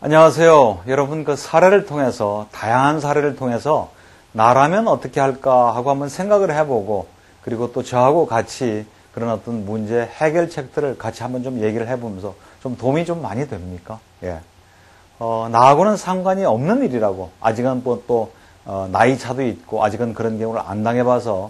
안녕하세요. 여러분 그 사례를 통해서 다양한 사례를 통해서 나라면 어떻게 할까 하고 한번 생각을 해보고 그리고 또 저하고 같이 그런 어떤 문제 해결책들을 같이 한번 좀 얘기를 해보면서 좀 도움이 좀 많이 됩니까? 예. 나하고는 상관이 없는 일이라고 아직은 또 나이 차도 있고 아직은 그런 경우를 안 당해봐서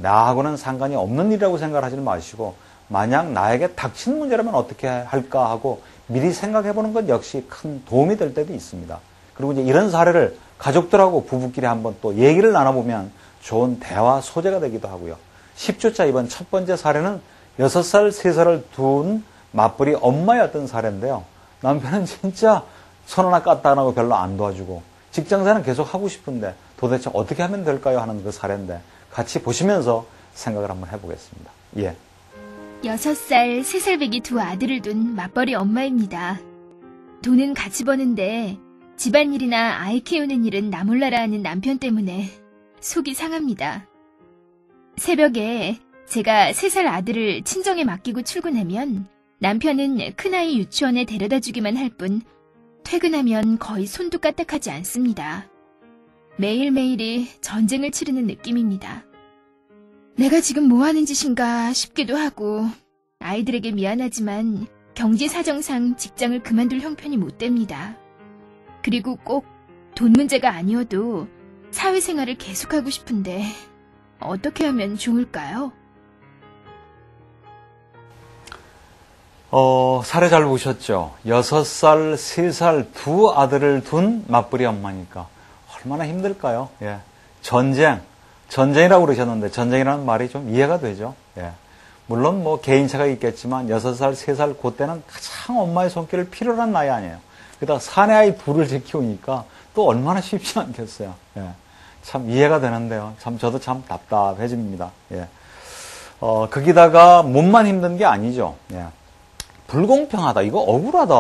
나하고는 상관이 없는 일이라고 생각을 하지 마시고 만약 나에게 닥친 문제라면 어떻게 할까 하고 미리 생각해보는 것 역시 큰 도움이 될 때도 있습니다. 그리고 이제 이런 사례를 가족들하고 부부끼리 한번 또 얘기를 나눠보면 좋은 대화 소재가 되기도 하고요. 10주차 이번 첫 번째 사례는 6살, 3살을 둔 맞벌이 엄마였던 사례인데요. 남편은 진짜 손 하나 까딱 안 하고 별로 안 도와주고 직장생활은 계속 하고 싶은데 도대체 어떻게 하면 될까요? 하는 그 사례인데 같이 보시면서 생각을 한번 해보겠습니다. 예. 6살, 3살배기 두 아들을 둔 맞벌이 엄마입니다. 돈은 같이 버는데 집안일이나 아이 키우는 일은 나 몰라라 하는 남편 때문에 속이 상합니다. 새벽에 제가 3살 아들을 친정에 맡기고 출근하면 남편은 큰아이 유치원에 데려다 주기만 할 뿐 퇴근하면 거의 손도 까딱하지 않습니다. 매일매일이 전쟁을 치르는 느낌입니다. 내가 지금 뭐 하는 짓인가 싶기도 하고 아이들에게 미안하지만 경제 사정상 직장을 그만둘 형편이 못 됩니다. 그리고 꼭 돈 문제가 아니어도 사회생활을 계속하고 싶은데 어떻게 하면 좋을까요? 사례 잘 보셨죠? 6살, 3살 두 아들을 둔 맞벌이 엄마니까 얼마나 힘들까요? 예. 전쟁이라고 그러셨는데 전쟁이라는 말이 좀 이해가 되죠. 예. 물론 뭐 개인차가 있겠지만 6살, 3살 그때는 가장 엄마의 손길을 필요로 한 나이 아니에요. 게다가 사내 아이 둘을 키우니까 또 얼마나 쉽지 않겠어요. 예. 참 이해가 되는데요. 참 저도 참 답답해집니다. 예. 거기다가 몸만 힘든 게 아니죠. 예. 불공평하다. 이거 억울하다.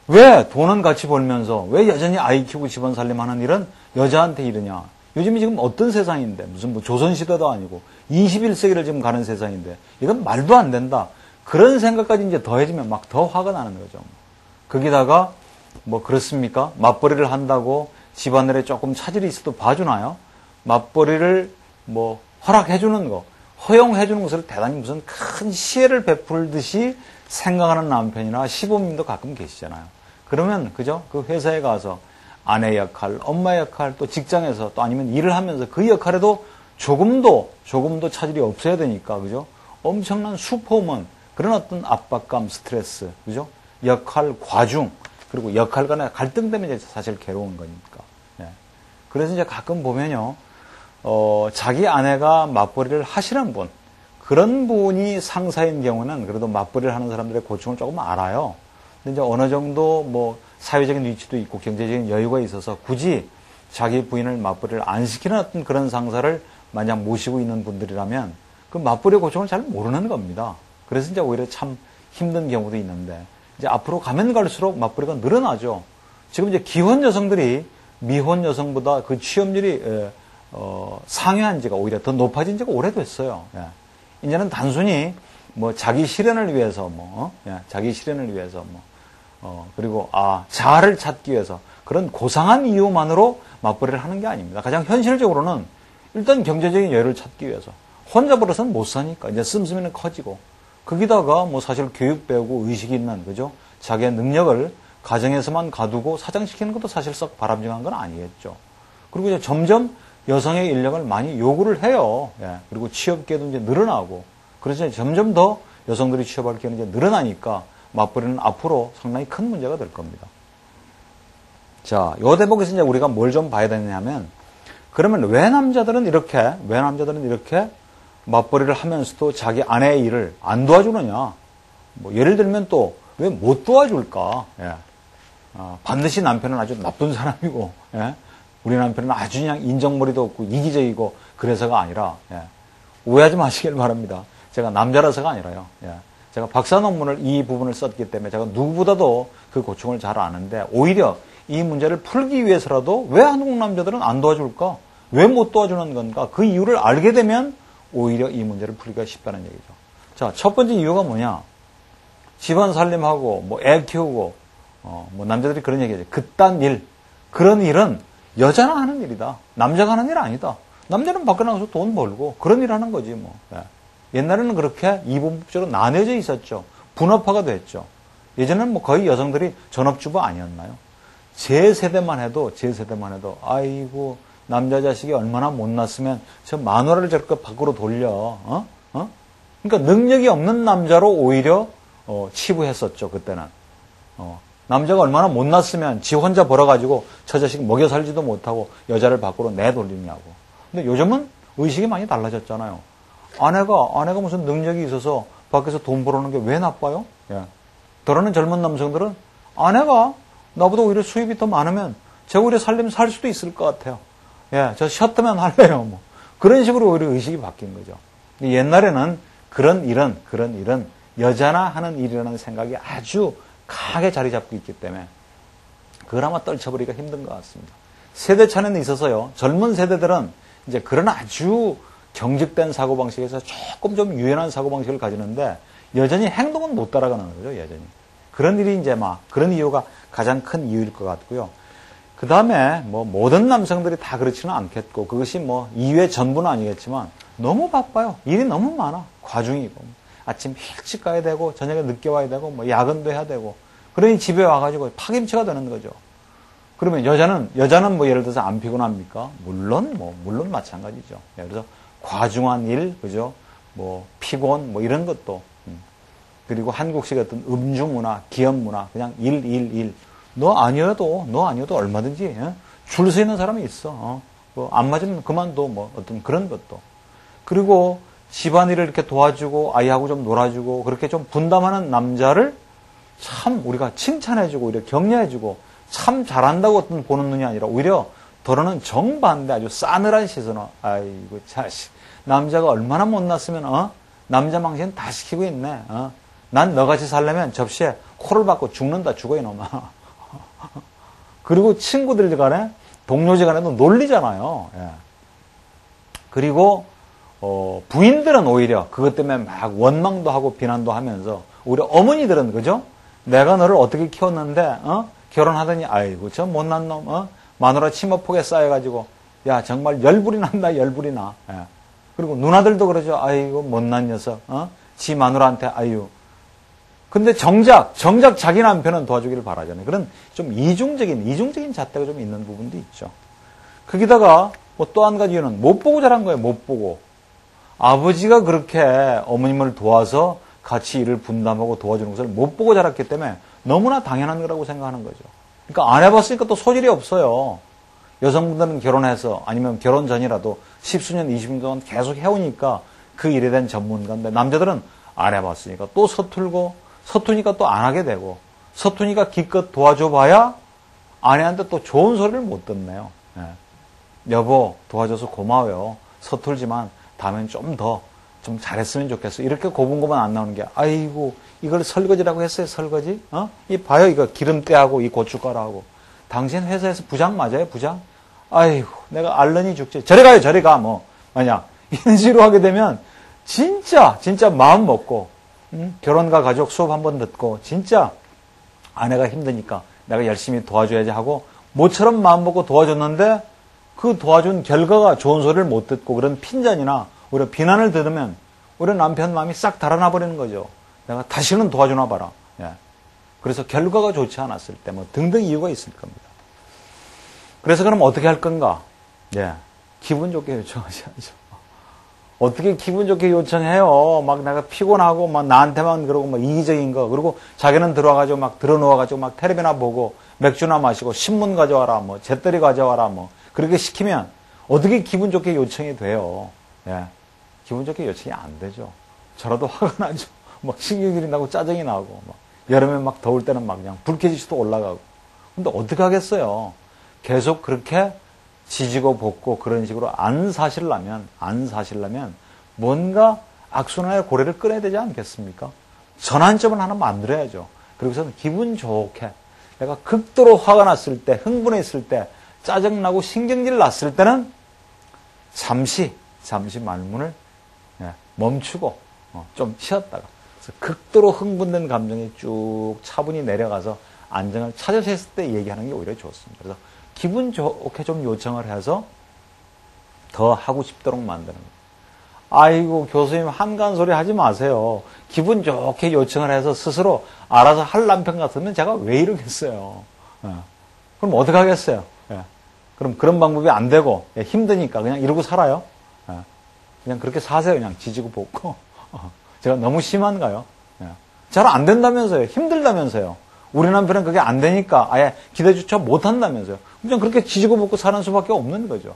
왜 돈은 같이 벌면서 왜 여전히 아이 키우고 집안 살림하는 일은 여자한테 이르냐. 요즘이 지금 어떤 세상인데 무슨 뭐 조선시대도 아니고 21세기를 지금 가는 세상인데 이건 말도 안 된다. 그런 생각까지 이제 더해지면 막 더 화가 나는 거죠. 거기다가 뭐 그렇습니까? 맞벌이를 한다고 집안일에 조금 차질이 있어도 봐주나요? 맞벌이를 뭐 허락해주는 거, 허용해주는 것을 대단히 무슨 큰 시혜를 베풀듯이 생각하는 남편이나 시부모님도 가끔 계시잖아요. 그러면 그죠? 그 회사에 가서 아내 역할, 엄마 역할, 또 직장에서 또 아니면 일을 하면서 그 역할에도 조금도 차질이 없어야 되니까 그죠? 엄청난 슈퍼먼 그런 어떤 압박감, 스트레스, 그죠? 역할 과중 그리고 역할 간의 갈등 때문에 사실 괴로운 거니까. 예. 그래서 이제 가끔 보면요, 자기 아내가 맞벌이를 하시는 분, 그런 분이 상사인 경우는 그래도 맞벌이를 하는 사람들의 고충을 조금 알아요. 근데 이제 어느 정도 뭐 사회적인 위치도 있고 경제적인 여유가 있어서 굳이 자기 부인을 맞벌이를 안 시키는 어떤 그런 상사를 만약 모시고 있는 분들이라면 그 맞벌이의 고충을 잘 모르는 겁니다. 그래서 이제 오히려 참 힘든 경우도 있는데 이제 앞으로 가면 갈수록 맞벌이가 늘어나죠. 지금 이제 기혼 여성들이 미혼 여성보다 그 취업률이 상회한 지가 오히려 더 높아진 지가 오래됐어요. 예. 이제는 단순히 뭐 자기 실현을 위해서 자기 실현을 위해서 그리고 자아를 찾기 위해서 그런 고상한 이유만으로 맞벌이를 하는 게 아닙니다. 가장 현실적으로는 일단 경제적인 여유를 찾기 위해서 혼자 벌어서는 못 사니까 이제 씀씀이는 커지고 거기다가 뭐 사실 교육 배우고 의식이 있는 그죠? 자기의 능력을 가정에서만 가두고 사장시키는 것도 사실 썩 바람직한 건 아니겠죠. 그리고 이제 점점 여성의 인력을 많이 요구를 해요. 예. 그리고 취업 기회도 이제 늘어나고 그래서 이제 점점 더 여성들이 취업할 기회는 이제 늘어나니까 맞벌이는 앞으로 상당히 큰 문제가 될 겁니다. 자, 요 대목에서 이제 우리가 뭘 좀 봐야 되냐면 그러면 왜 남자들은 이렇게 맞벌이를 하면서도 자기 아내의 일을 안 도와주느냐? 뭐 예를 들면 또 왜 못 도와줄까? 예. 반드시 남편은 아주 나쁜 사람이고, 예. 우리 남편은 아주 그냥 인정머리도 없고 이기적이고 그래서가 아니라, 예. 오해하지 마시길 바랍니다. 제가 남자라서가 아니라요. 예. 제가 박사 논문을 이 부분을 썼기 때문에 제가 누구보다도 그 고충을 잘 아는데 오히려 이 문제를 풀기 위해서라도 왜 한국 남자들은 안 도와줄까? 왜 못 도와주는 건가? 그 이유를 알게 되면 오히려 이 문제를 풀기가 쉽다는 얘기죠. 자, 첫 번째 이유가 뭐냐? 집안 살림하고 뭐 애 키우고 뭐 남자들이 그런 얘기하죠. 그딴 일, 그런 일은 여자나 하는 일이다. 남자가 하는 일 아니다. 남자는 밖에 나가서 돈 벌고 그런 일 하는 거지 뭐. 예. 옛날에는 그렇게 이분법적으로 나뉘어져 있었죠. 분업화가 됐죠. 예전에는 뭐 거의 여성들이 전업주부 아니었나요? 제 세대만 해도 아이고 남자 자식이 얼마나 못났으면 저 마누라를 저렇게 밖으로 돌려. 그러니까 능력이 없는 남자로 오히려 치부했었죠. 그때는. 남자가 얼마나 못났으면 지 혼자 벌어가지고 저 자식 먹여 살지도 못하고 여자를 밖으로 내돌리냐고. 근데 요즘은 의식이 많이 달라졌잖아요. 아내가 무슨 능력이 있어서 밖에서 돈 벌어오는 게 왜 나빠요? 예. 더러는 젊은 남성들은 아내가 나보다 오히려 수입이 더 많으면 제가 오히려 살려면 살 수도 있을 것 같아요. 예, 저 쉬었다면 할래요. 뭐. 그런 식으로 오히려 의식이 바뀐 거죠. 근데 옛날에는 그런 일은 여자나 하는 일이라는 생각이 아주 강하게 자리 잡고 있기 때문에 그걸 아마 떨쳐버리기가 힘든 것 같습니다. 세대 차이는 있어서요. 젊은 세대들은 이제 그런 아주 경직된 사고방식에서 조금 좀 유연한 사고방식을 가지는데 여전히 행동은 못 따라가는 거죠, 여전히. 그런 일이 이제 그런 이유가 가장 큰 이유일 것 같고요. 그 다음에 뭐 모든 남성들이 다 그렇지는 않겠고 그것이 뭐 이유의 전부는 아니겠지만 너무 바빠요. 일이 너무 많아. 과중이고. 아침 일찍 가야 되고 저녁에 늦게 와야 되고 뭐 야근도 해야 되고 그러니 집에 와가지고 파김치가 되는 거죠. 그러면 여자는 뭐 예를 들어서 안 피곤합니까? 물론 마찬가지죠. 그래서 과중한 일, 그죠? 뭐 피곤 뭐 이런 것도 그리고 한국식의 어떤 음주 문화, 기업 문화, 그냥 일. 너 아니어도 얼마든지 줄 서 있는 사람이 있어. 뭐 안 맞으면 그만둬. 뭐 어떤 그런 것도. 그리고 집안일을 이렇게 도와주고 아이하고 좀 놀아주고 그렇게 좀 분담하는 남자를 참 우리가 칭찬해주고 오히려 격려해주고 참 잘한다고 보는 눈이 아니라 오히려 더러는 정반대 아주 싸늘한 시선으로 아이고 자식 남자가 얼마나 못났으면 남자 망신 다 시키고 있네. 난 너같이 살려면 접시에 코를 박고 죽는다 죽어 이놈아. 그리고 친구들 간에 동료들 간에도 놀리잖아요. 예. 그리고 부인들은 오히려 그것 때문에 막 원망도 하고 비난도 하면서 오히려 어머니들은 그죠? 내가 너를 어떻게 키웠는데 결혼하더니 아이고 저 못난 놈 마누라 치마폭에 쌓여가지고 야 정말 열불이 난다 열불이 나. 예. 그리고 누나들도 그러죠. 아이고 못난 녀석 지 마누라한테 아유. 근데 정작 자기 남편은 도와주기를 바라잖아요. 그런 좀 이중적인 잣대가 좀 있는 부분도 있죠. 거기다가 뭐 또 한 가지 이유는 못 보고 자란 거예요. 못 보고. 아버지가 그렇게 어머님을 도와서 같이 일을 분담하고 도와주는 것을 못 보고 자랐기 때문에 너무나 당연한 거라고 생각하는 거죠. 그러니까 안 해봤으니까 또 소질이 없어요. 여성분들은 결혼해서 아니면 결혼 전이라도 10수년, 20년 동안 계속 해오니까 그 일에 대한 전문가인데 남자들은 안 해봤으니까 또 서투니까 또 안 하게 되고 서투니까 기껏 도와줘봐야 아내한테 또 좋은 소리를 못 듣네요. 예. 여보 도와줘서 고마워요. 서툴지만 다음엔 좀 잘했으면 좋겠어. 이렇게 고분고분 안 나오는 게 아이고 이걸 설거지라고 했어요. 설거지? 이 봐요 이거 기름때하고 이 고춧가루하고 당신 회사에서 부장 맞아요? 부장? 아이고 내가 알러니 죽지. 저리 가요 저리 가 뭐 만약 이런 식으로 하게 되면 진짜 마음 먹고 결혼과 가족 수업 한번 듣고 진짜 아내가 힘드니까 내가 열심히 도와줘야지 하고 모처럼 마음 먹고 도와줬는데 그 도와준 결과가 좋은 소리를 못 듣고 그런 핀잔이나 오히려 비난을 들으면 오히려 남편 마음이 싹 달아나 버리는 거죠. 내가 다시는 도와주나 봐라. 예. 그래서 결과가 좋지 않았을 때 뭐 등등 이유가 있을 겁니다. 그래서 그럼 어떻게 할 건가? 예. 기분 좋게 요청하셔야죠. 어떻게 기분 좋게 요청해요? 막 내가 피곤하고 막 나한테만 그러고 막 이기적인 거 그리고 자기는 들어와가지고 막 들어누워가지고 막 텔레비나 보고 맥주나 마시고 신문 가져와라 뭐 잿더리 가져와라 뭐 그렇게 시키면 어떻게 기분 좋게 요청이 돼요? 예. 기분 좋게 요청이 안 되죠. 저라도 화가 나죠. 막 신경질이 나고 짜증이 나고 막 여름에 막 더울 때는 막 그냥 불쾌지수도 올라가고. 근데 어떻게 하겠어요? 계속 그렇게 지지고 볶고 그런 식으로 안 사시려면 뭔가 악순환의 고리를 끊어야 되지 않겠습니까? 전환점을 하나 만들어야죠. 그리고서는 기분 좋게 내가 극도로 화가 났을 때, 흥분했을 때, 짜증나고 신경질 났을 때는 잠시 말문을 멈추고 좀 쉬었다가 그래서 극도로 흥분된 감정이 쭉 차분히 내려가서 안정을 찾으셨을 때 얘기하는 게 오히려 좋습니다. 그래서 기분 좋게 좀 요청을 해서 더 하고 싶도록 만드는 거예요. 아이고, 교수님 한가한 소리 하지 마세요. 기분 좋게 요청을 해서 스스로 알아서 할 남편 같으면 제가 왜 이러겠어요. 그럼 어떻게 하겠어요? 그럼 그런 방법이 안 되고 힘드니까 그냥 이러고 살아요. 그냥 그렇게 사세요. 그냥 지지고 볶고. 제가 너무 심한가요? 잘 안 된다면서요. 힘들다면서요. 우리 남편은 그게 안 되니까 아예 기대조차 못 한다면서요. 그냥 그렇게 지지고 볶고 사는 수밖에 없는 거죠.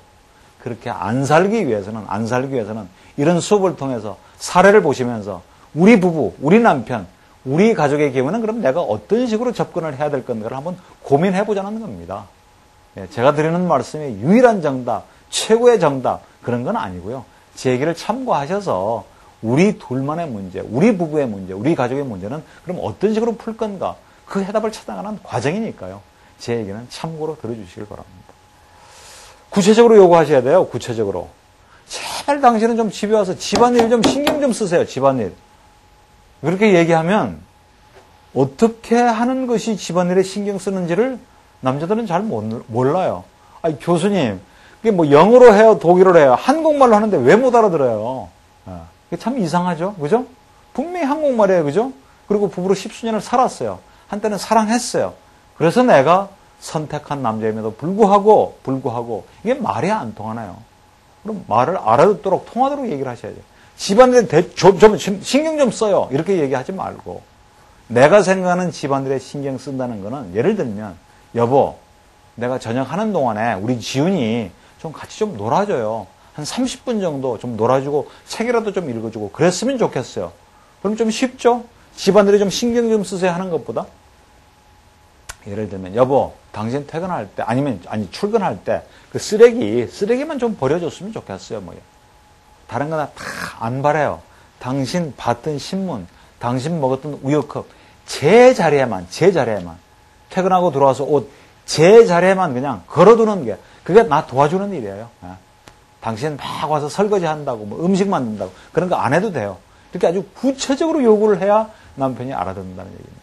그렇게 안 살기 위해서는 이런 수업을 통해서 사례를 보시면서 우리 부부, 우리 남편, 우리 가족의 경우는 그럼 내가 어떤 식으로 접근을 해야 될 건가를 한번 고민해 보자는 겁니다. 제가 드리는 말씀이 유일한 정답, 최고의 정답 그런 건 아니고요. 제 얘기를 참고하셔서 우리 둘만의 문제, 우리 부부의 문제, 우리 가족의 문제는 그럼 어떤 식으로 풀 건가? 그 해답을 찾아가는 과정이니까요. 제 얘기는 참고로 들어주시길 바랍니다. 구체적으로 요구하셔야 돼요. 구체적으로. 제발 당신은 좀 집에 와서 집안일 좀 신경 좀 쓰세요. 집안일. 그렇게 얘기하면 어떻게 하는 것이 집안일에 신경 쓰는지를 남자들은 잘 몰라요. 아니, 교수님, 그게 뭐 영어로 해요, 독일어로 해요. 한국말로 하는데 왜 못 알아들어요? 그게 참 이상하죠? 그죠? 분명히 한국말이에요. 그죠? 그리고 부부로 10수년을 살았어요. 한때는 사랑했어요. 그래서 내가 선택한 남자임에도 불구하고 이게 말이 안 통하나요? 그럼 말을 알아듣도록 통하도록 얘기를 하셔야죠. 집안일에 좀 신경 좀 써요. 이렇게 얘기하지 말고 내가 생각하는 집안일에 신경 쓴다는 거는 예를 들면 여보 내가 저녁 하는 동안에 우리 지훈이 좀 같이 좀 놀아줘요. 한 30분 정도 좀 놀아주고 책이라도 좀 읽어주고 그랬으면 좋겠어요. 그럼 좀 쉽죠? 집안일에 좀 신경 좀 쓰세요 하는 것보다 예를 들면 여보 당신 퇴근할 때 출근할 때 그 쓰레기만 좀 버려줬으면 좋겠어요. 뭐요. 다른 거나 다 안 바래요. 당신 봤던 신문, 당신 먹었던 우유컵 제 자리에만 퇴근하고 들어와서 옷 제 자리에만 그냥 걸어두는 게 그게 나 도와주는 일이에요. 당신 막 와서 설거지 한다고 뭐 음식 만든다고 그런 거 안 해도 돼요. 이렇게 아주 구체적으로 요구를 해야 남편이 알아듣는다는 얘기입니다.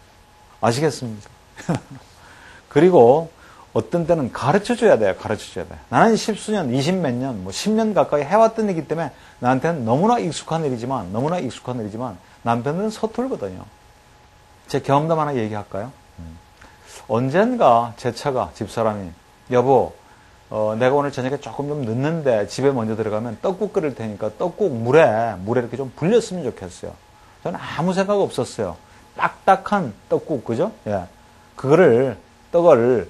아시겠습니까? 그리고 어떤 때는 가르쳐줘야 돼요. 나는 10수년, 20몇 년, 뭐 10년 가까이 해왔던 일이기 때문에 나한테는 너무나 익숙한 일이지만 남편은 서툴거든요. 제 경험담 하나 얘기할까요? 언젠가 제 차가 집사람이 여보 내가 오늘 저녁에 조금 좀 늦는데 집에 먼저 들어가면 떡국 끓일 테니까 떡국 물에 이렇게 좀 불렸으면 좋겠어요. 저는 아무 생각 없었어요. 딱딱한 떡국, 그죠? 예. 떡을,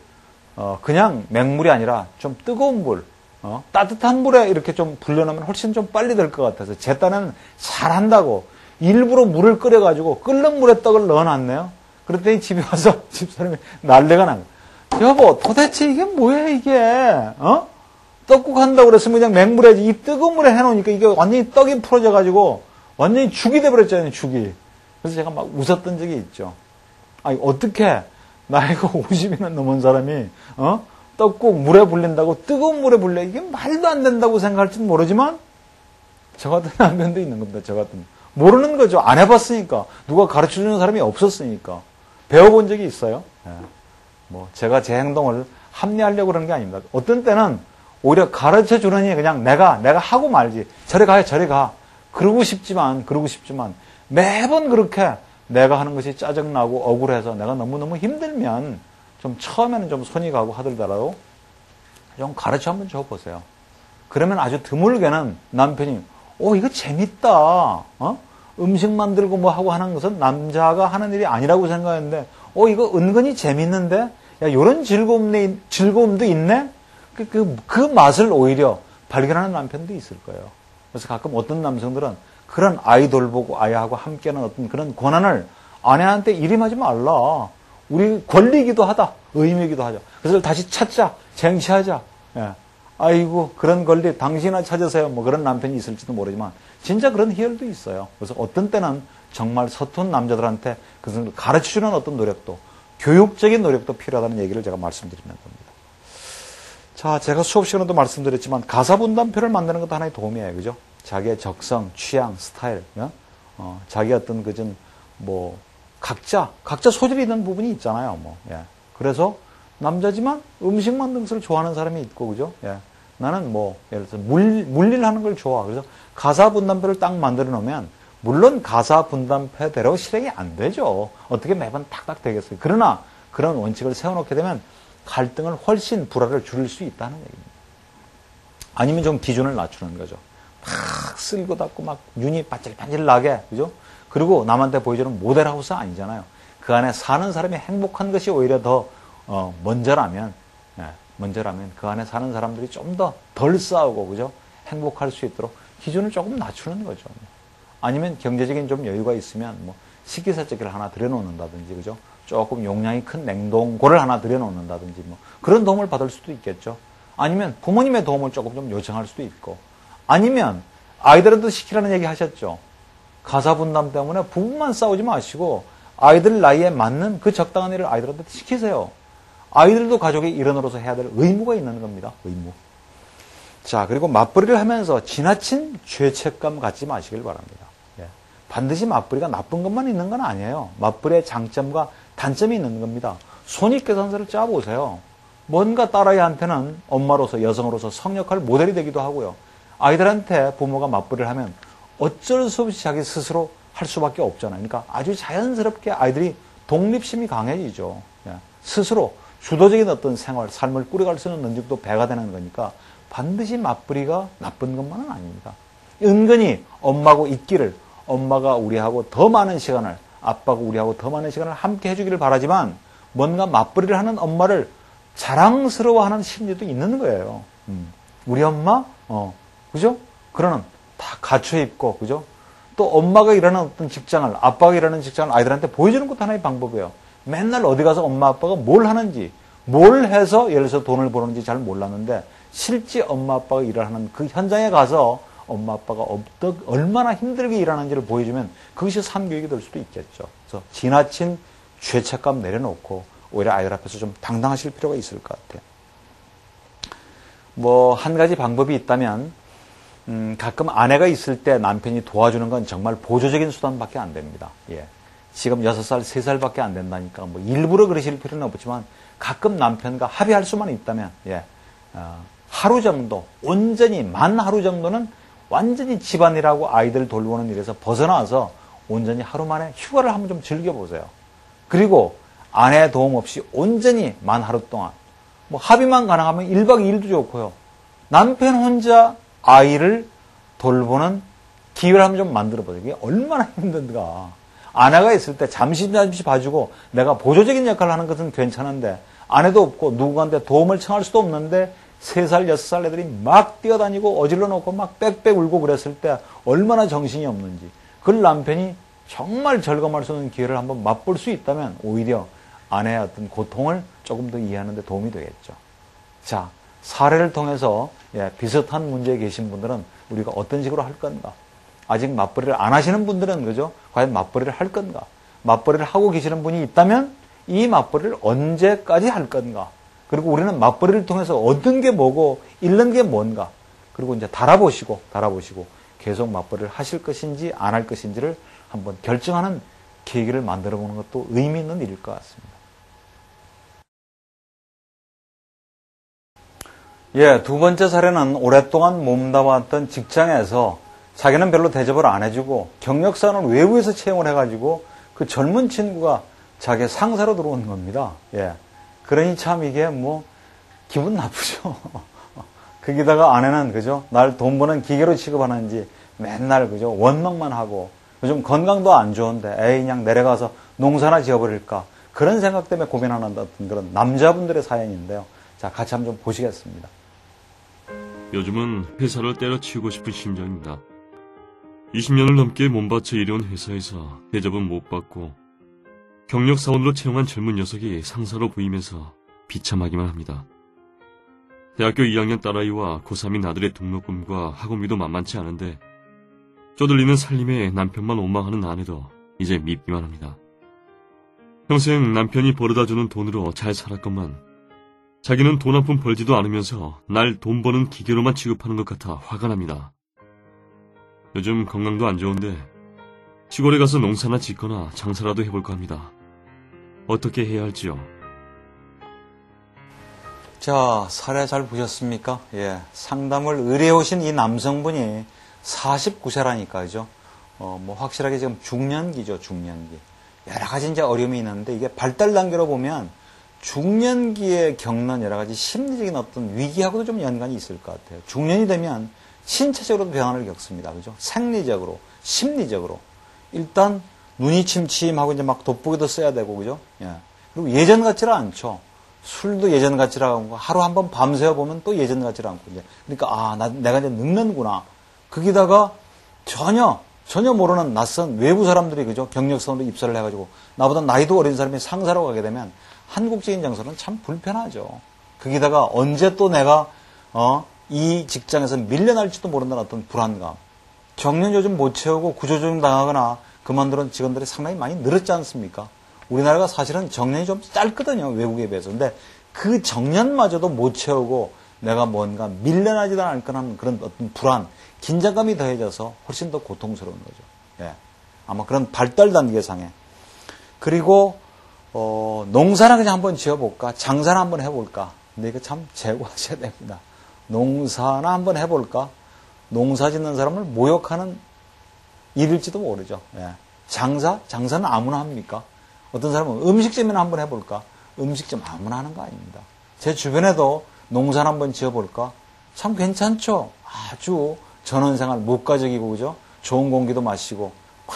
그냥 맹물이 아니라 좀 뜨거운 물, 따뜻한 물에 이렇게 좀 불려놓으면 훨씬 좀 빨리 될 것 같아서 제 딴에는 잘한다고 일부러 물을 끓여가지고 끓는 물에 떡을 넣어놨네요. 그랬더니 집에 와서 집사람이 난리가 난 거예요. 여보, 도대체 이게 뭐야, 이게? 떡국 한다고 그랬으면 그냥 맹물에, 이 뜨거운 물에 해놓으니까 이게 완전히 떡이 풀어져가지고 완전히 죽이 돼버렸잖아요, 죽이. 그래서 제가 막 웃었던 적이 있죠. 아니, 어떻게 나이가 50이나 넘은 사람이, 떡국 물에 불린다고 뜨거운 물에 불려. 이게 말도 안 된다고 생각할지는 모르지만, 저 같은 남편도 있는 겁니다, 저 같은. 모르는 거죠. 안 해봤으니까. 누가 가르쳐주는 사람이 없었으니까. 배워본 적이 있어요. 예. 뭐 제가 제 행동을 합리하려고 그러는 게 아닙니다. 어떤 때는 오히려 가르쳐 주느니 그냥 내가 하고 말지. 저리 가. 그러고 싶지만 매번 그렇게 내가 하는 것이 짜증나고 억울해서 내가 너무너무 힘들면 좀 처음에는 좀 손이 가고 하더라도 좀 가르쳐 한번 줘보세요. 그러면 아주 드물게는 남편이 이거 재밌다. 음식 만들고 뭐 하고 하는 것은 남자가 하는 일이 아니라고 생각했는데 이거 은근히 재밌는데 야, 요런 즐거움도 있네? 그 맛을 오히려 발견하는 남편도 있을 거예요. 그래서 가끔 어떤 남성들은 그런 아이 돌보고 아이하고 함께하는 어떤 그런 권한을 아내한테 일임하지 말라. 우리 권리이기도 하다. 의무이기도 하죠. 그래서 다시 찾자. 쟁취하자. 예. 아이고, 그런 권리 당신이나 찾으세요. 뭐 그런 남편이 있을지도 모르지만 진짜 그런 희열도 있어요. 그래서 어떤 때는 정말 서툰 남자들한테 그것을 가르쳐주는 어떤 노력도 교육적인 노력도 필요하다는 얘기를 제가 말씀드리는 겁니다. 자, 제가 수업 시간에도 말씀드렸지만 가사 분담표를 만드는 것도 하나의 도움이에요. 그죠? 자기의 적성, 취향, 스타일, 자기 어떤 각자 소질이 있는 부분이 있잖아요. 뭐, 예. 그래서 남자지만 음식 만드는 것을 좋아하는 사람이 있고, 그죠? 예. 나는 뭐, 예를 들어서 물일 하는 걸 좋아. 그래서 가사 분담표를 딱 만들어 놓으면, 물론 가사 분담표대로 실행이 안 되죠. 어떻게 매번 탁탁 되겠어요. 그러나 그런 원칙을 세워놓게 되면 갈등을 훨씬 불화를 줄일 수 있다는 얘기입니다. 아니면 좀 기준을 낮추는 거죠. 막 쓸고 닦고 막 윤이 반질반질 나게, 그죠? 그리고 남한테 보여주는 모델하우스 아니잖아요. 그 안에 사는 사람이 행복한 것이 오히려 더 먼저라면 그 안에 사는 사람들이 좀 더 덜 싸우고, 그죠? 행복할 수 있도록 기준을 조금 낮추는 거죠. 아니면 경제적인 좀 여유가 있으면 뭐 식기세척기를 하나 들여놓는다든지, 그죠? 조금 용량이 큰 냉동고를 하나 들여놓는다든지, 뭐 그런 도움을 받을 수도 있겠죠. 아니면 부모님의 도움을 조금 좀 요청할 수도 있고, 아니면 아이들한테 시키라는 얘기 하셨죠. 가사 분담 때문에 부부만 싸우지 마시고 아이들 나이에 맞는 그 적당한 일을 아이들한테 시키세요. 아이들도 가족의 일원으로서 해야 될 의무가 있는 겁니다. 의무. 자, 그리고 맞벌이를 하면서 지나친 죄책감 갖지 마시길 바랍니다. 예. 반드시 맞벌이가 나쁜 것만 있는 건 아니에요. 맞벌이의 장점과 단점이 있는 겁니다. 손익계산서를 짜보세요. 뭔가 딸아이한테는 엄마로서, 여성으로서 성역할 모델이 되기도 하고요. 아이들한테 부모가 맞벌이를 하면 어쩔 수 없이 자기 스스로 할 수밖에 없잖아요. 그러니까 아주 자연스럽게 아이들이 독립심이 강해지죠. 예. 스스로 주도적인 어떤 생활, 삶을 꾸려갈 수 있는 능력도 배가 되는 거니까 반드시 맞벌이가 나쁜 것만은 아닙니다. 은근히 엄마하고 있기를, 엄마가 우리하고 더 많은 시간을, 아빠가 우리하고 더 많은 시간을 함께 해주기를 바라지만 뭔가 맞벌이를 하는 엄마를 자랑스러워하는 심리도 있는 거예요. 우리 엄마? 그죠? 그러는 다 갖춰 입고, 그죠? 또 엄마가 일하는 어떤 직장을, 아빠가 일하는 직장을 아이들한테 보여주는 것도 하나의 방법이에요. 맨날 어디 가서 엄마 아빠가 뭘 하는지, 뭘 해서 예를 들어서 돈을 버는지 잘 몰랐는데 실제 엄마 아빠가 일을 하는 그 현장에 가서 엄마 아빠가 얼마나 힘들게 일하는지를 보여주면 그것이 산교육이 될 수도 있겠죠. 그래서 지나친 죄책감 내려놓고 오히려 아이들 앞에서 좀 당당하실 필요가 있을 것 같아요. 뭐 한 가지 방법이 있다면 가끔 아내가 있을 때 남편이 도와주는 건 정말 보조적인 수단밖에 안 됩니다. 예. 지금 6살, 3살밖에 안 된다니까 뭐 일부러 그러실 필요는 없지만 가끔 남편과 합의할 수만 있다면 하루 정도, 온전히 만 하루 정도는 완전히 집안일하고 아이들 돌보는 일에서 벗어나서 온전히 하루 만에 휴가를 한번 좀 즐겨보세요. 그리고 아내의 도움 없이 온전히 만 하루 동안 뭐 합의만 가능하면 1박 2일도 좋고요. 남편 혼자 아이를 돌보는 기회를 한번 좀 만들어보세요. 이게 얼마나 힘든가. 아내가 있을 때 잠시 봐주고 내가 보조적인 역할을 하는 것은 괜찮은데 아내도 없고 누구한테 도움을 청할 수도 없는데 3살, 6살 애들이 막 뛰어다니고 어질러 놓고 막 빽빽 울고 그랬을 때 얼마나 정신이 없는지. 그걸 남편이 정말 절감할 수 있는 기회를 한번 맛볼 수 있다면 오히려 아내의 어떤 고통을 조금 더 이해하는 데 도움이 되겠죠. 자, 사례를 통해서 비슷한 문제에 계신 분들은 우리가 어떤 식으로 할 건가? 아직 맞벌이를 안 하시는 분들은 그죠? 과연 맞벌이를 할 건가? 맞벌이를 하고 계시는 분이 있다면 이 맞벌이를 언제까지 할 건가? 그리고 우리는 맞벌이를 통해서 얻는 게 뭐고 잃는 게 뭔가? 그리고 이제 달아보시고 계속 맞벌이를 하실 것인지 안 할 것인지를 한번 결정하는 계기를 만들어 보는 것도 의미 있는 일일 것 같습니다. 예, 두 번째 사례는 오랫동안 몸담았던 직장에서 자기는 별로 대접을 안 해주고 경력사원을 외부에서 채용을 해가지고 그 젊은 친구가 자기 상사로 들어온 겁니다. 예. 그러니 참 이게 뭐 기분 나쁘죠. 거기다가 아내는 그죠? 날 돈 버는 기계로 취급하는지 맨날 그죠? 원망만 하고 요즘 건강도 안 좋은데 에이 그냥 내려가서 농사나 지어버릴까 그런 생각 때문에 고민하는 어떤 그런 남자분들의 사연인데요. 자, 같이 한번 좀 보시겠습니다. 요즘은 회사를 때려치우고 싶은 심정입니다. 20년을 넘게 몸바쳐 일해온 회사에서 대접은 못 받고 경력사원으로 채용한 젊은 녀석이 상사로 보이면서 비참하기만 합니다. 대학교 2학년 딸아이와 고3인 아들의 등록금과 학원비도 만만치 않은데 쪼들리는 살림에 남편만 원망하는 아내도 이제 밉기만 합니다. 평생 남편이 벌어다주는 돈으로 잘 살았건만 자기는 돈 한 푼 벌지도 않으면서 날 돈 버는 기계로만 취급하는 것 같아 화가 납니다. 요즘 건강도 안 좋은데 시골에 가서 농사나 짓거나 장사라도 해볼까 합니다. 어떻게 해야 할지요? 자, 사례 잘 보셨습니까? 예, 상담을 의뢰해 오신 이 남성분이 49세라니까요. 뭐 확실하게 지금 중년기죠, 중년기. 여러 가지 이제 어려움이 있는데 이게 발달 단계로 보면 중년기에 겪는 여러 가지 심리적인 어떤 위기하고도 좀 연관이 있을 것 같아요. 중년이 되면 신체적으로도 변화를 겪습니다. 그죠? 생리적으로, 심리적으로. 일단 눈이 침침하고 이제 막 돋보기도 써야 되고, 그죠? 예. 그리고 예전 같지를 않죠. 술도 예전 같지를 않고, 하루 한 번 밤새워 보면 또 예전 같지를 않고, 이제. 그러니까, 내가 이제 늙는구나. 거기다가 전혀 모르는 낯선 외부 사람들이, 그죠? 경력선으로 입사를 해가지고, 나보다 나이도 어린 사람이 상사로 가게 되면, 한국적인 정서는 참 불편하죠. 거기다가 언제 또 내가, 이 직장에서 밀려날지도 모른다는 어떤 불안감. 정년 요즘 못 채우고 구조조정 당하거나 그만두는 직원들이 상당히 많이 늘었지 않습니까? 우리나라가 사실은 정년이 좀 짧거든요, 외국에 비해서. 근데 그 정년마저도 못 채우고 내가 뭔가 밀려나지도 않을 거라는 그런 어떤 불안, 긴장감이 더해져서 훨씬 더 고통스러운 거죠. 예. 아마 그런 발달 단계상에. 그리고, 농사나 그냥 한번 지어볼까? 장사나 한번 해볼까? 근데 이거 참 제고하셔야 됩니다. 농사나 한번 해볼까? 농사 짓는 사람을 모욕하는 일일지도 모르죠. 예. 장사는 아무나 합니까? 어떤 사람은 음식점이나 한번 해볼까? 음식점 아무나 하는 거 아닙니다. 제 주변에도 농사나 한번 지어볼까? 참 괜찮죠? 아주 전원생활 무가적이고, 그죠? 좋은 공기도 마시고, 막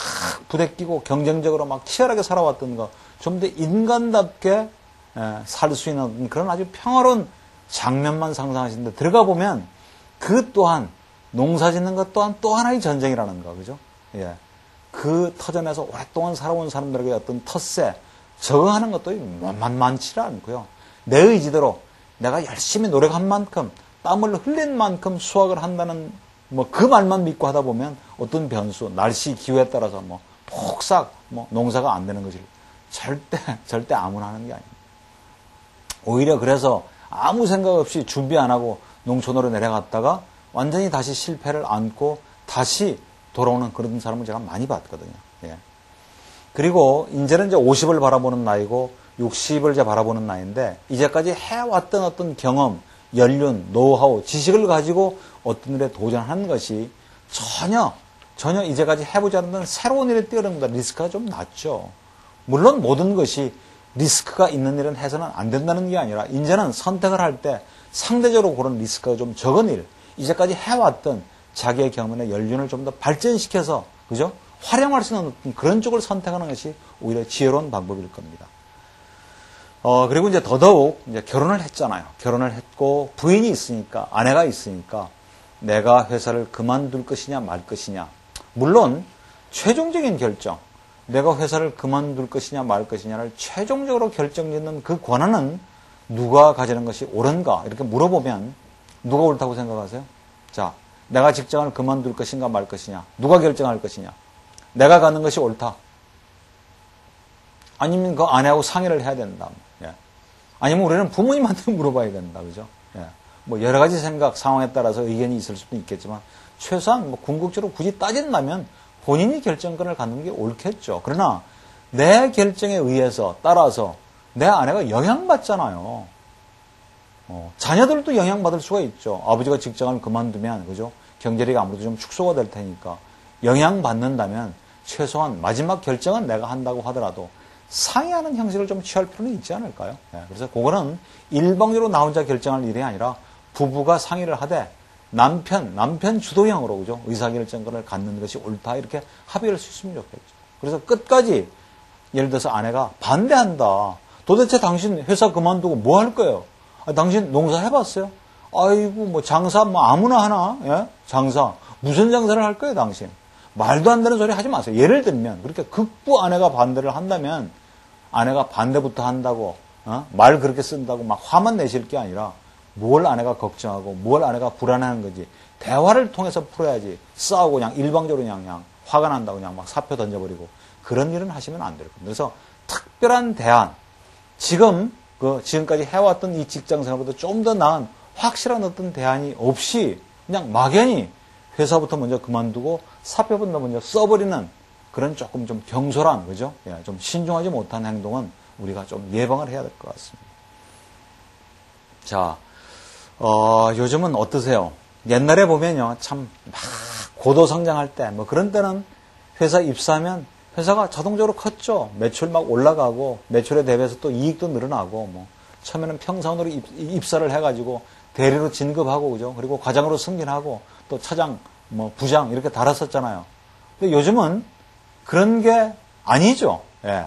부대끼고 경쟁적으로 막 치열하게 살아왔던 거, 좀 더 인간답게 살 수 있는 그런 아주 평화로운 장면만 상상하시는데 들어가 보면 그 또한 농사 짓는 것 또한 또 하나의 전쟁이라는 거, 그죠? 예. 그 터전에서 오랫동안 살아온 사람들에게 어떤 텃세, 적응하는 것도 만만치 않고요. 내 의지대로 내가 열심히 노력한 만큼, 땀을 흘린 만큼 수확을 한다는 뭐 그 말만 믿고 하다 보면 어떤 변수, 날씨, 기후에 따라서 뭐 폭삭 농사가 안 되는 것이 절대 아무나 하는 게 아닙니다. 오히려 그래서 아무 생각 없이 준비 안 하고 농촌으로 내려갔다가 완전히 다시 실패를 안고 다시 돌아오는 그런 사람을 제가 많이 봤거든요. 예. 그리고 이제는 이제 50을 바라보는 나이고 60을 이제 바라보는 나이인데 이제까지 해왔던 어떤 경험, 연륜, 노하우, 지식을 가지고 어떤 일에 도전하는 것이 전혀 이제까지 해보지 않았던 새로운 일에 뛰어드는 것보다 리스크가 좀 낮죠. 물론 모든 것이 리스크가 있는 일은 해서는 안 된다는 게 아니라 이제는 선택을 할 때 상대적으로 그런 리스크가 좀 적은 일, 이제까지 해왔던 자기의 경험의 연륜을 좀 더 발전시켜서, 그죠? 활용할 수 있는 그런 쪽을 선택하는 것이 오히려 지혜로운 방법일 겁니다. 그리고 이제 더더욱 이제 결혼을 했잖아요. 결혼을 했고 부인이 있으니까, 아내가 있으니까 내가 회사를 그만둘 것이냐 말 것이냐. 물론 최종적인 결정, 내가 회사를 그만둘 것이냐 말 것이냐를 최종적으로 결정짓는 그 권한은 누가 가지는 것이 옳은가? 이렇게 물어보면 누가 옳다고 생각하세요? 자, 내가 직장을 그만둘 것인가 말 것이냐? 누가 결정할 것이냐? 내가 가는 것이 옳다. 아니면 그 아내하고 상의를 해야 된다. 예. 아니면 우리는 부모님한테 물어봐야 된다. 그죠? 예. 뭐 여러 가지 생각, 상황에 따라서 의견이 있을 수도 있겠지만 최소한 뭐 궁극적으로 굳이 따진다면 본인이 결정권을 갖는 게 옳겠죠. 그러나 내 결정에 의해서 따라서 내 아내가 영향받잖아요. 자녀들도 영향받을 수가 있죠. 아버지가 직장을 그만두면, 그죠? 경제력이 아무래도 좀 축소가 될 테니까 영향받는다면 최소한 마지막 결정은 내가 한다고 하더라도 상의하는 형식을 좀 취할 필요는 있지 않을까요? 네, 그래서 그거는 일방적으로 나 혼자 결정할 일이 아니라 부부가 상의를 하되 남편 주도형으로, 그죠? 의사결정권을 갖는 것이 옳다. 이렇게 합의를 했으면 좋겠죠. 그래서 끝까지 예를 들어서 아내가 반대한다. 도대체 당신 회사 그만두고 뭐 할 거예요? 당신 농사 해봤어요? 아이고, 뭐 장사 뭐 아무나 하나? 예? 장사. 무슨 장사를 할 거예요, 당신? 말도 안 되는 소리 하지 마세요. 예를 들면 그렇게 극구 아내가 반대를 한다면 아내가 반대부터 한다고 말 그렇게 쓴다고 막 화만 내실 게 아니라 뭘 아내가 걱정하고 뭘 아내가 불안해하는 거지 대화를 통해서 풀어야지 싸우고 그냥 일방적으로 그냥 화가 난다고 그냥 막 사표 던져버리고 그런 일은 하시면 안 될 겁니다. 그래서 특별한 대안, 지금까지 해왔던 이 직장 생활보다 좀 더 나은 확실한 어떤 대안이 없이 그냥 막연히 회사부터 먼저 그만두고 사표부터 먼저 써버리는 그런 조금 좀 경솔한, 그죠? 예, 좀 신중하지 못한 행동은 우리가 좀 예방을 해야 될 것 같습니다. 자, 요즘은 어떠세요? 옛날에 보면요, 참, 막, 고도 성장할 때, 뭐 그런 때는 회사 입사하면 회사가 자동적으로 컸죠. 매출 막 올라가고, 매출에 대비해서 또 이익도 늘어나고, 뭐, 처음에는 평사원으로 입사를 해가지고, 대리로 진급하고, 그죠? 그리고 과장으로 승진하고, 또 차장, 뭐, 부장, 이렇게 달았었잖아요. 근데 요즘은 그런 게 아니죠. 예.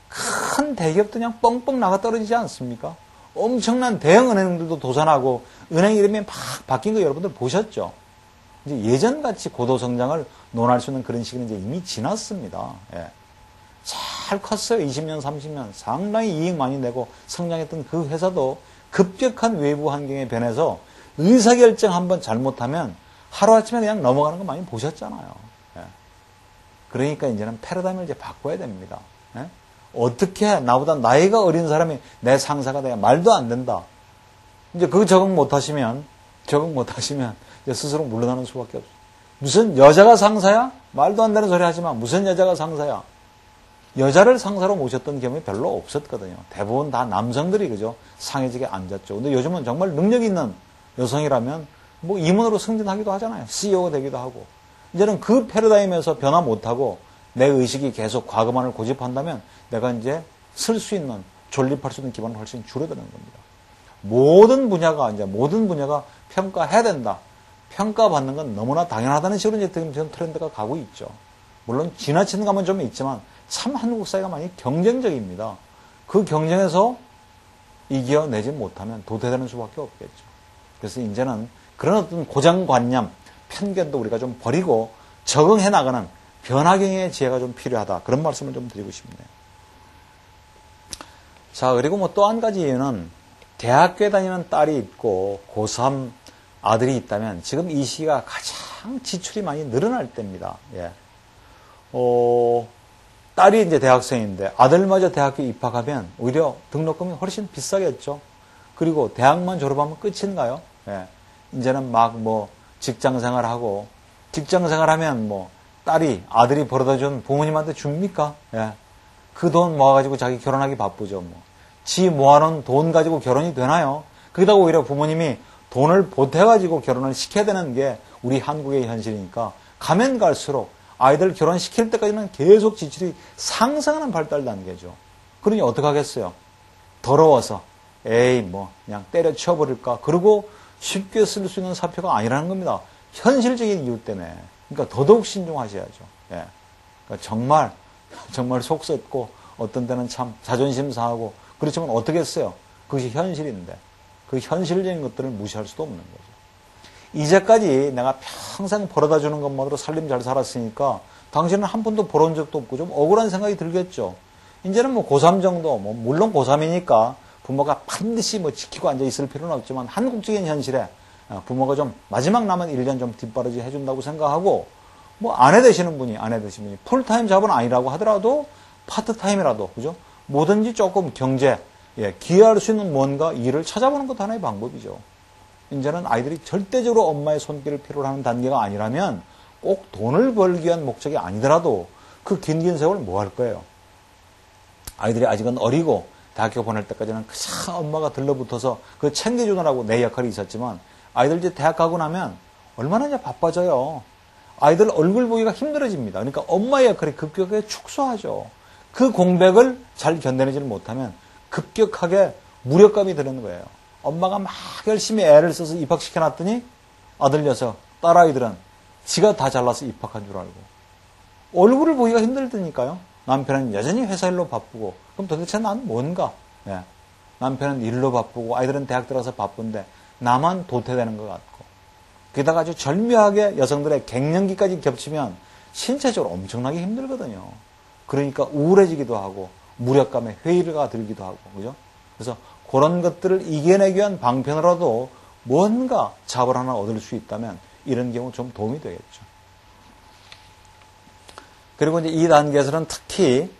큰 대기업도 그냥 뻥뻥 나가 떨어지지 않습니까? 엄청난 대형 은행들도 도산하고, 은행 이름이 막 바뀐 거 여러분들 보셨죠? 이제 예전같이 고도 성장을 논할 수 있는 그런 시기는 이제 이미 지났습니다. 예. 잘 컸어요. 20년, 30년. 상당히 이익 많이 내고 성장했던 그 회사도 급격한 외부 환경에 변해서 의사결정 한번 잘못하면 하루아침에 그냥 넘어가는 거 많이 보셨잖아요. 예. 그러니까 이제는 패러다임을 이제 바꿔야 됩니다. 예? 어떻게 나보다 나이가 어린 사람이 내 상사가 돼야 말도 안 된다. 이제 그 적응 못하시면 이제 스스로 물러나는 수밖에 없어요. 무슨 여자가 상사야? 말도 안 되는 소리 하지 마. 무슨 여자가 상사야? 여자를 상사로 모셨던 경험이 별로 없었거든요. 대부분 다 남성들이 그죠? 상해직에 앉았죠. 근데 요즘은 정말 능력 있는 여성이라면 뭐 임원으로 승진하기도 하잖아요. CEO가 되기도 하고. 이제는 그 패러다임에서 변화 못하고 내 의식이 계속 과거만을 고집한다면 내가 이제 쓸 수 있는, 존립할 수 있는 기반을 훨씬 줄어드는 겁니다. 모든 분야가 평가해야 된다. 평가받는 건 너무나 당연하다는 식으로 이제 지금 트렌드가 가고 있죠. 물론 지나치는 감은 좀 있지만 참 한국 사회가 많이 경쟁적입니다. 그 경쟁에서 이겨내지 못하면 도태되는 수밖에 없겠죠. 그래서 이제는 그런 어떤 고정관념, 편견도 우리가 좀 버리고 적응해 나가는 변화경의 지혜가 좀 필요하다. 그런 말씀을 좀 드리고 싶네요. 자, 그리고 뭐 또 한 가지 이유는 대학교에 다니는 딸이 있고 고3 아들이 있다면 지금 이 시기가 가장 지출이 많이 늘어날 때입니다. 예. 딸이 이제 대학생인데 아들마저 대학교에 입학하면 오히려 등록금이 훨씬 비싸겠죠. 그리고 대학만 졸업하면 끝인가요? 예. 이제는 막 뭐 직장 생활하고 직장 생활하면 뭐 아들이 벌어다 준 부모님한테 줍니까? 예. 그 돈 모아가지고 자기 결혼하기 바쁘죠. 뭐. 지 모아놓은 돈 가지고 결혼이 되나요? 거기다가 오히려 부모님이 돈을 보태가지고 결혼을 시켜야 되는 게 우리 한국의 현실이니까 가면 갈수록 아이들 결혼시킬 때까지는 계속 지출이 상승하는 발달 단계죠. 그러니 어떡하겠어요? 더러워서 뭐 그냥 때려치워버릴까? 그리고 쉽게 쓸 수 있는 사표가 아니라는 겁니다. 현실적인 이유 때문에. 그러니까 더더욱 신중하셔야죠. 예. 그러니까 정말 속 썩고 어떤 때는 참 자존심 상하고 그렇지만 어떻게 했어요? 그것이 현실인데 그 현실적인 것들을 무시할 수도 없는 거죠. 이제까지 내가 평생 벌어다 주는 것만으로 살림 잘 살았으니까 당신은 한 번도 벌어온 적도 없고 좀 억울한 생각이 들겠죠. 이제는 뭐 고3 정도, 뭐 물론 고3이니까 부모가 반드시 뭐 지키고 앉아 있을 필요는 없지만 한국적인 현실에 부모가 좀 마지막 남은 1년 좀 뒷바라지 해준다고 생각하고 뭐 아내 되시는 분이 풀타임 잡은 아니라고 하더라도 파트타임이라도 그죠? 뭐든지 조금 기여할 수 있는 뭔가 일을 찾아보는 것도 하나의 방법이죠. 이제는 아이들이 절대적으로 엄마의 손길을 필요로 하는 단계가 아니라면 꼭 돈을 벌기 위한 목적이 아니더라도 그 긴 세월 뭐 할 거예요? 아이들이 아직은 어리고 대학교 보낼 때까지는 그냥 엄마가 들러붙어서 그 챙겨주느라고 내 역할이 있었지만 아이들 이제 대학 가고 나면 얼마나 이제 바빠져요. 아이들 얼굴 보기가 힘들어집니다. 그러니까 엄마의 역할이 급격하게 축소하죠. 그 공백을 잘 견뎌내지를 못하면 급격하게 무력감이 드는 거예요. 엄마가 막 열심히 애를 써서 입학시켜놨더니 아들 녀석, 딸아이들은 지가 다 잘나서 입학한 줄 알고 얼굴을 보기가 힘들다니까요. 남편은 여전히 회사 일로 바쁘고 그럼 도대체 난 뭔가? 예. 남편은 일로 바쁘고 아이들은 대학 들어서 바쁜데 나만 도태되는 것 같고 게다가 아주 절묘하게 여성들의 갱년기까지 겹치면 신체적으로 엄청나게 힘들거든요. 그러니까 우울해지기도 하고 무력감에 회의가 들기도 하고 그죠? 그래서 그런 것들을 이겨내기 위한 방편으로도 뭔가 잡을 하나 얻을 수 있다면 이런 경우 좀 도움이 되겠죠. 그리고 이제 이 단계에서는 특히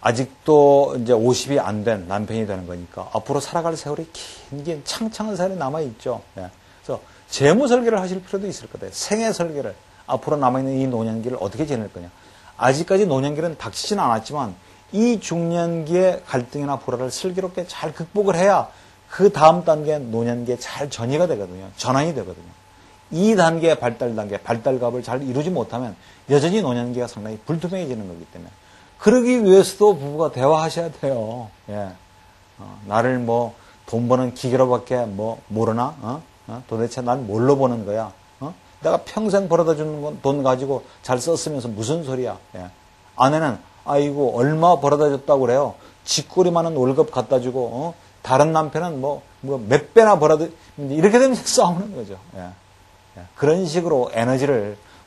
아직도 이제 50이 안 된 남편이 되는 거니까 앞으로 살아갈 세월이 긴 창창한 세월이 남아 있죠. 예. 그래서 재무 설계를 하실 필요도 있을 거예요. 생애 설계를 앞으로 남아있는 이 노년기를 어떻게 지낼 거냐. 아직까지 노년기는 닥치지는 않았지만 이 중년기의 갈등이나 불화를 슬기롭게 잘 극복을 해야 그 다음 단계 노년기에 잘 전이가 되거든요. 전환이 되거든요. 이 단계의 발달갑을 잘 이루지 못하면 여전히 노년기가 상당히 불투명해지는 거기 때문에 그러기 위해서도 부부가 대화하셔야 돼요. 예. 나를 뭐 돈 버는 기계로밖에 뭐 모르나? 도대체 난 뭘로 버는 거야? 내가 평생 벌어다 주는 돈 가지고 잘 썼으면서 무슨 소리야? 예. 아내는 아이고 얼마 벌어다 줬다고 그래요. 쥐꼬리 많은 월급 갖다 주고 다른 남편은 뭐 몇 배나 벌어다 이렇게 되면 싸우는 거죠. 예. 예. 그런 식으로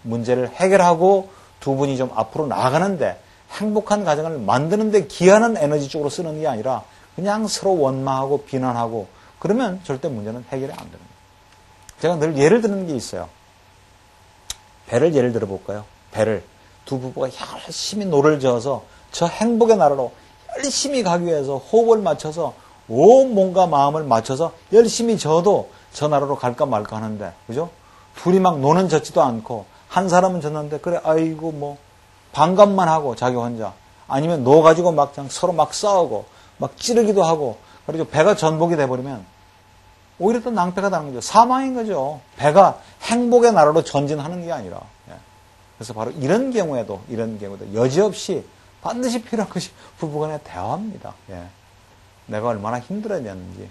문제를 해결하고 두 분이 좀 앞으로 나아가는데 행복한 가정을 만드는데 기하는 에너지 쪽으로 쓰는 게 아니라 그냥 서로 원망하고 비난하고 그러면 절대 문제는 해결이 안 되는 거예요. 제가 늘 예를 드는 게 있어요. 배를 예를 들어볼까요? 배를 두 부부가 열심히 노를 저어서 저 행복의 나라로 열심히 가기 위해서 호흡을 맞춰서 온 몸과 마음을 맞춰서 열심히 저어도 저 나라로 갈까 말까 하는데 그죠? 둘이 막 노는 젖지도 않고 한 사람은 졌는데 그래 아이고 뭐 반감만 하고 자기 혼자 아니면 노 가지고 막 그냥 서로 막 싸우고 막 찌르기도 하고 그리고 배가 전복이 돼버리면 오히려 또 낭패가 나는 거죠. 사망인 거죠. 배가 행복의 나라로 전진하는 게 아니라. 예. 그래서 바로 이런 경우에도 여지없이 반드시 필요한 것이 부부간의 대화입니다. 예. 내가 얼마나 힘들었는지.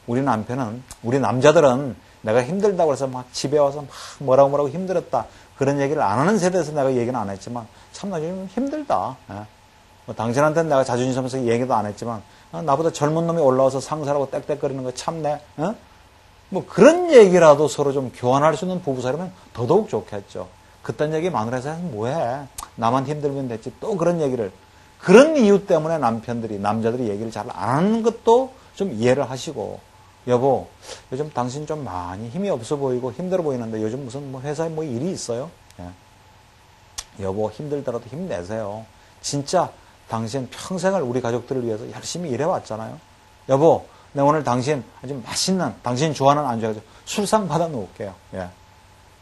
우리 남자들은 내가 힘들다고 해서 막 집에 와서 막 뭐라고 힘들었다. 그런 얘기를 안 하는 세대에서 내가 얘기는 안 했지만 참 나 지금 힘들다. 예. 뭐 당신한테는 내가 자존심 상해서 얘기도 안 했지만 나보다 젊은 놈이 올라와서 상사라고 땡땡거리는 거 참네. 뭐 그런 얘기라도 서로 좀 교환할 수 있는 부부 사이면 더더욱 좋겠죠. 그딴 얘기 마누라에서 뭐해. 나만 힘들면 됐지. 또 그런 얘기를. 그런 이유 때문에 남자들이 얘기를 잘 안 하는 것도 좀 이해를 하시고 여보 요즘 당신 좀 많이 힘이 없어 보이고 힘들어 보이는데 요즘 무슨 뭐 회사에 뭐 일이 있어요? 예. 여보 힘들더라도 힘내세요. 진짜 당신 평생을 우리 가족들을 위해서 열심히 일해왔잖아요. 여보, 내가 오늘 당신 아주 맛있는, 당신 좋아하는 안주 술상 받아 놓을게요. 예.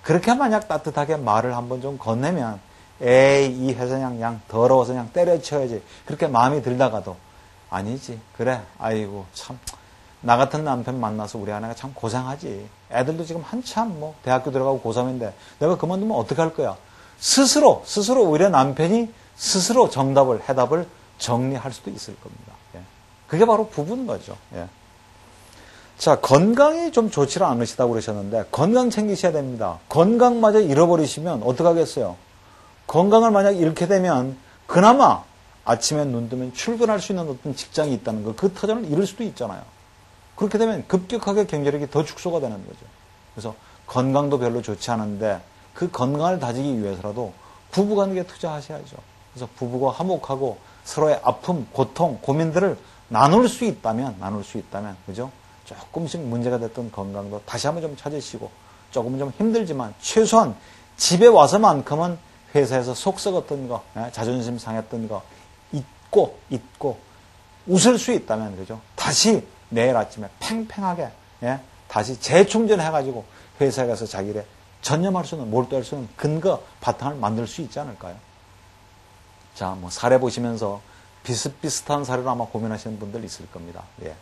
그렇게 만약 따뜻하게 말을 한번 좀 건네면, 에이, 이 회사냥 양 더러워서 그냥 때려쳐야지. 그렇게 마음이 들다가도, 아니지. 그래, 아이고, 참. 나 같은 남편 만나서 우리 아내가 참 고생하지. 애들도 지금 한참 뭐, 대학교 들어가고 고3인데, 내가 그만두면 어떡할 거야. 스스로 오히려 남편이 스스로 해답을 정리할 수도 있을 겁니다. 예. 그게 바로 부부인 거죠. 예. 자, 건강이 좀 좋지 않으시다고 그러셨는데, 건강 챙기셔야 됩니다. 건강마저 잃어버리시면 어떡하겠어요? 건강을 만약 잃게 되면, 그나마 아침에 눈 뜨면 출근할 수 있는 어떤 직장이 있다는 거, 그 터전을 잃을 수도 있잖아요. 그렇게 되면 급격하게 경제력이 더 축소가 되는 거죠. 그래서 건강도 별로 좋지 않은데, 그 건강을 다지기 위해서라도 부부간에 투자하셔야죠. 그래서 부부가 화목하고 서로의 아픔, 고통, 고민들을 나눌 수 있다면, 그죠? 조금씩 문제가 됐던 건강도 다시 한번 좀 찾으시고, 조금 좀 힘들지만, 최소한 집에 와서만큼은 회사에서 속 썩었던 거, 자존심 상했던 거, 잊고, 웃을 수 있다면, 그죠? 다시 내일 아침에 팽팽하게, 다시 재충전해가지고 회사에 가서 자기 일에 전념할 수 있는, 몰두할 수 있는 근거, 바탕을 만들 수 있지 않을까요? 자, 뭐 사례 보시면서 비슷비슷한 사례로 아마 고민하시는 분들 있을 겁니다. 예.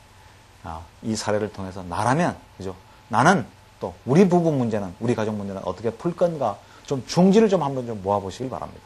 이 사례를 통해서 나라면, 그죠? 나는 또 우리 부부 문제는, 우리 가족 문제는 어떻게 풀 건가? 좀 중지를 좀 한번 좀 모아보시길 바랍니다.